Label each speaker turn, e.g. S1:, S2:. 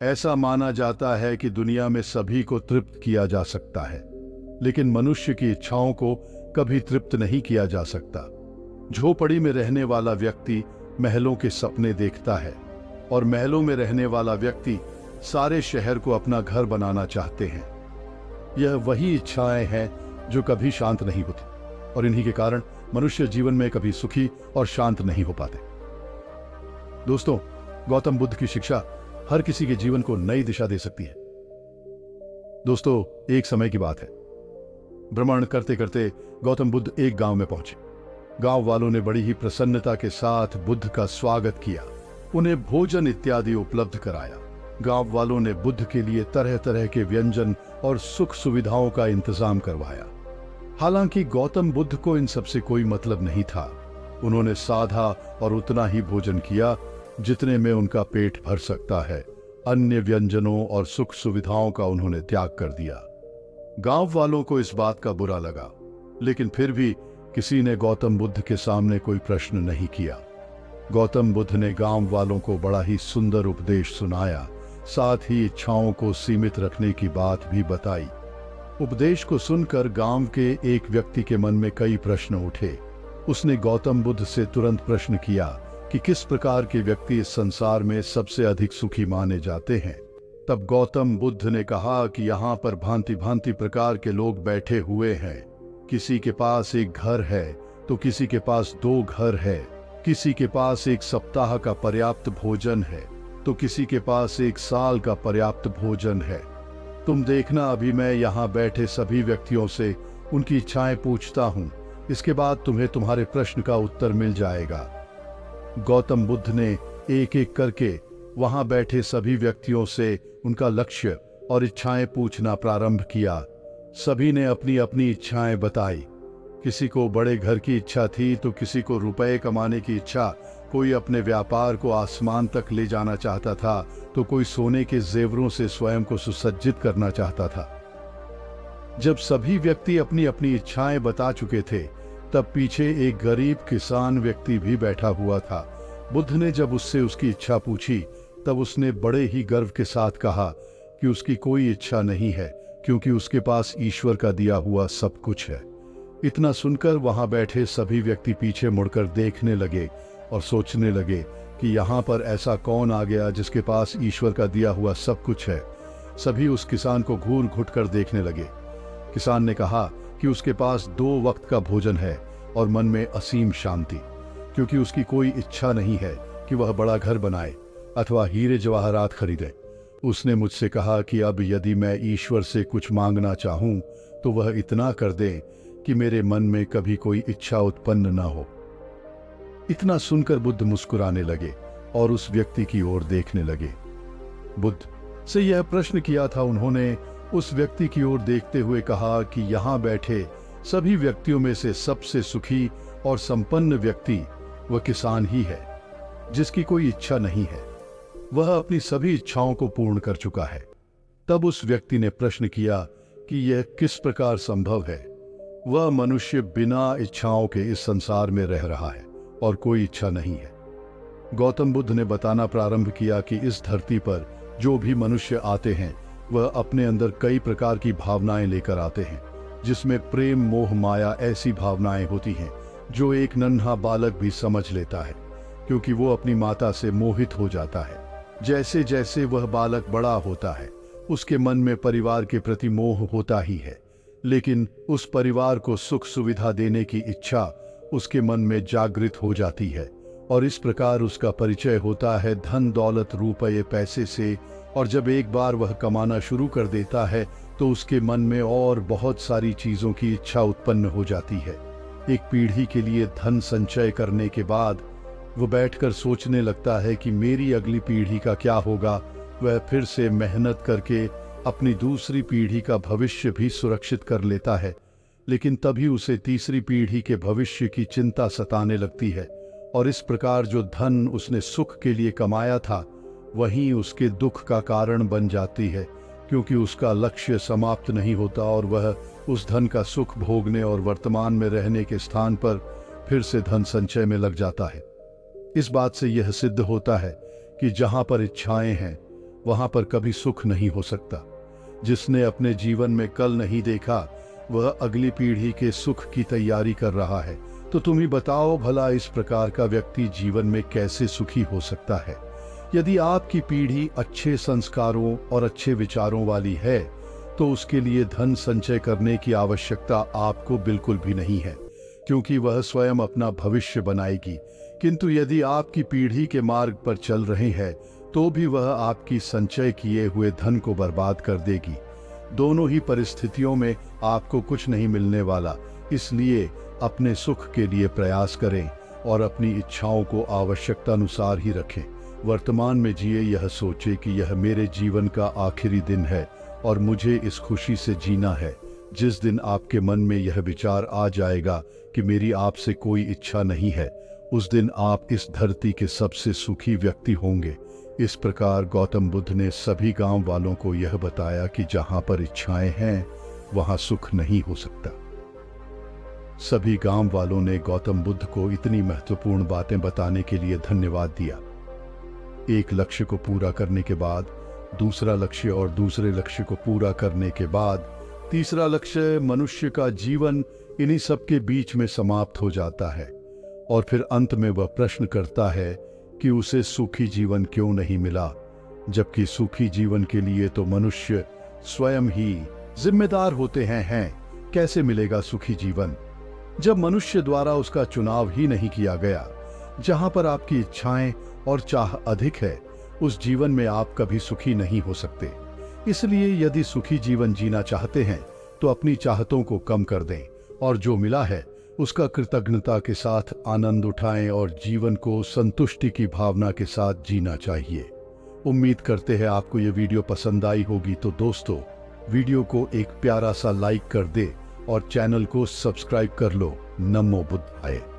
S1: ऐसा माना जाता है कि दुनिया में सभी को तृप्त किया जा सकता है, लेकिन मनुष्य की इच्छाओं को कभी तृप्त नहीं किया जा सकता। झोपड़ी में रहने वाला व्यक्ति महलों के सपने देखता है और महलों में रहने वाला व्यक्ति सारे शहर को अपना घर बनाना चाहते हैं। यह वही इच्छाएं हैं जो कभी शांत नहीं होती और इन्हीं के कारण मनुष्य जीवन में कभी सुखी और शांत नहीं हो पाते। दोस्तों, गौतम बुद्ध की शिक्षा हर किसी के जीवन को नई दिशा दे सकती है। दोस्तों, एक समय की बात है। भ्रमण करते करते गौतम बुद्ध एक गांव में पहुंचे। गांव वालों ने बड़ी ही प्रसन्नता के साथ बुद्ध का स्वागत किया, उन्हें भोजन इत्यादि उपलब्ध कराया। गांव वालों ने बुद्ध के लिए तरह तरह के व्यंजन और सुख सुविधाओं का इंतजाम करवाया। हालांकि गौतम बुद्ध को इन सबसे कोई मतलब नहीं था। उन्होंने साधा और उतना ही भोजन किया जितने में उनका पेट भर सकता है। अन्य व्यंजनों और सुख सुविधाओं का उन्होंने त्याग कर दिया। गांव वालों को इस बात का बुरा लगा, लेकिन फिर भी किसी ने गौतम बुद्ध के सामने कोई प्रश्न नहीं किया। गौतम बुद्ध ने गांव वालों को बड़ा ही सुंदर उपदेश सुनाया, साथ ही इच्छाओं को सीमित रखने की बात भी बताई। उपदेश को सुनकर गांव के एक व्यक्ति के मन में कई प्रश्न उठे। उसने गौतम बुद्ध से तुरंत प्रश्न किया कि किस प्रकार के व्यक्ति इस संसार में सबसे अधिक सुखी माने जाते हैं। तब गौतम बुद्ध ने कहा कि यहाँ पर भांति भांति प्रकार के लोग बैठे हुए हैं। किसी के पास एक घर है तो किसी के पास 2 घर है, किसी के पास एक सप्ताह का पर्याप्त भोजन है तो किसी के पास 1 साल का पर्याप्त भोजन है। तुम देखना, अभी मैं यहाँ बैठे सभी व्यक्तियों से उनकी इच्छाएं पूछता हूँ, इसके बाद तुम्हें तुम्हारे प्रश्न का उत्तर मिल जाएगा। गौतम बुद्ध ने एक एक करके वहां बैठे सभी व्यक्तियों से उनका लक्ष्य और इच्छाएं पूछना प्रारंभ किया। सभी ने अपनी अपनी इच्छाएं बताई। किसी को बड़े घर की इच्छा थी तो किसी को रुपए कमाने की इच्छा, कोई अपने व्यापार को आसमान तक ले जाना चाहता था तो कोई सोने के जेवरों से स्वयं को सुसज्जित करना चाहता था। जब सभी व्यक्ति अपनी अपनी इच्छाएं बता चुके थे, तब पीछे एक गरीब किसान व्यक्ति भी बैठा हुआ था। बुद्ध ने जब उससे उसकी इच्छा पूछी, तब उसने बड़े ही गर्व के साथ कहा कि उसकी कोई इच्छा नहीं है, क्योंकि उसके पास ईश्वर का दिया हुआ सब कुछ है। इतना सुनकर वहां बैठे सभी व्यक्ति पीछे मुड़कर देखने लगे और सोचने लगे कि यहाँ पर ऐसा कौन आ गया जिसके पास ईश्वर का दिया हुआ सब कुछ है। सभी उस किसान को घूर घुट कर देखने लगे। किसान ने कहा कि उसके पास 2 वक्त का भोजन है और मन में असीम शांति, क्योंकि उसकी कोई इच्छा नहीं है कि वह बड़ा घर बनाए अथवा हीरे जवाहरात खरीदे। उसने मुझसे कहा कि अब यदि मैं ईश्वर से कुछ मांगना चाहूं तो वह इतना कर दे कि मेरे मन में कभी कोई इच्छा उत्पन्न न हो। इतना सुनकर बुद्ध मुस्कुराने लगे और उस व्यक्ति की ओर देखने लगे। बुद्ध से यह प्रश्न किया था उन्होंने उस व्यक्ति की ओर देखते हुए कहा कि यहाँ बैठे सभी व्यक्तियों में से सबसे सुखी और संपन्न व्यक्ति वह किसान ही है, जिसकी कोई इच्छा नहीं है। वह अपनी सभी इच्छाओं को पूर्ण कर चुका है। तब उस व्यक्ति ने प्रश्न किया कि यह किस प्रकार संभव है। वह मनुष्य बिना इच्छाओं के इस संसार में रह रहा है और कोई इच्छा नहीं है। गौतम बुद्ध ने बताना प्रारंभ किया कि इस धरती पर जो भी मनुष्य आते हैं वह अपने अंदर कई प्रकार की भावनाएं लेकर आते हैं, जिसमें प्रेम, मोह, माया ऐसी भावनाएं होती हैं जो एक नन्हा बालक भी समझ लेता है, क्योंकि वो अपनी माता से मोहित हो जाता है। जैसे जैसे वह बालक बड़ा होता है, उसके मन में परिवार के प्रति मोह होता ही है, लेकिन उस परिवार को सुख सुविधा देने की इच्छा उसके मन में जागृत हो जाती है और इस प्रकार उसका परिचय होता है धन दौलत रुपये पैसे से। और जब एक बार वह कमाना शुरू कर देता है तो उसके मन में और बहुत सारी चीजों की इच्छा उत्पन्न हो जाती है। एक पीढ़ी के लिए धन संचय करने के बाद वह बैठकर सोचने लगता है कि मेरी अगली पीढ़ी का क्या होगा। वह फिर से मेहनत करके अपनी दूसरी पीढ़ी का भविष्य भी सुरक्षित कर लेता है, लेकिन तभी उसे तीसरी पीढ़ी के भविष्य की चिंता सताने लगती है और इस प्रकार जो धन उसने सुख के लिए कमाया था वहीं उसके दुख का कारण बन जाती है, क्योंकि उसका लक्ष्य समाप्त नहीं होता और वह उस धन का सुख भोगने और वर्तमान में रहने के स्थान पर फिर से धन संचय में लग जाता है। इस बात से यह सिद्ध होता है कि जहां पर इच्छाएं हैं वहां पर कभी सुख नहीं हो सकता। जिसने अपने जीवन में कल नहीं देखा, वह अगली पीढ़ी के सुख की तैयारी कर रहा है। तो तुम ही बताओ भला, इस प्रकार का व्यक्ति जीवन में कैसे सुखी हो सकता है? यदि आपकी पीढ़ी अच्छे संस्कारों और अच्छे विचारों वाली है, तो उसके लिए धन संचय करने की आवश्यकता आपको बिल्कुल भी नहीं है, क्योंकि वह स्वयं अपना भविष्य बनाएगी। किंतु यदि आपकी पीढ़ी के मार्ग पर चल रहे हैं, तो भी वह आपकी संचय किए हुए धन को बर्बाद कर देगी। दोनों ही परिस्थितियों में आपको कुछ नहीं मिलने वाला। इसलिए अपने सुख के लिए प्रयास करें और अपनी इच्छाओं को आवश्यकता अनुसार ही रखें। वर्तमान में जिए, यह सोचे कि यह मेरे जीवन का आखिरी दिन है और मुझे इस खुशी से जीना है। जिस दिन आपके मन में यह विचार आ जाएगा कि मेरी आपसे कोई इच्छा नहीं है, उस दिन आप इस धरती के सबसे सुखी व्यक्ति होंगे। इस प्रकार गौतम बुद्ध ने सभी गांव वालों को यह बताया कि जहां पर इच्छाएं हैं, वहां सुख नहीं हो सकता। सभी गांव वालों ने गौतम बुद्ध को इतनी महत्वपूर्ण बातें बताने के लिए धन्यवाद दिया। एक लक्ष्य को पूरा करने के बाद दूसरा लक्ष्य, और दूसरे लक्ष्य को पूरा करने के बाद तीसरा लक्ष्य, मनुष्य का जीवन इन्हीं सब के बीच में समाप्त हो जाता है। और फिर अंत में वह प्रश्न करता है कि उसे सुखी जीवन क्यों नहीं मिला, जबकि सुखी जीवन के लिए तो मनुष्य स्वयं ही जिम्मेदार होते हैं। कैसे मिलेगा सुखी जीवन जब मनुष्य द्वारा उसका चुनाव ही नहीं किया गया? जहां पर आपकी इच्छाएं और चाह अधिक है, उस जीवन में आप कभी सुखी नहीं हो सकते। इसलिए यदि सुखी जीवन जीना चाहते हैं, तो अपनी चाहतों को कम कर दें और जो मिला है उसका कृतज्ञता के साथ आनंद उठाएं और जीवन को संतुष्टि की भावना के साथ जीना चाहिए। उम्मीद करते हैं आपको ये वीडियो पसंद आई होगी। तो दोस्तों, वीडियो को एक प्यारा सा लाइक कर दे और चैनल को सब्सक्राइब कर लो। नमो बुद्धाय।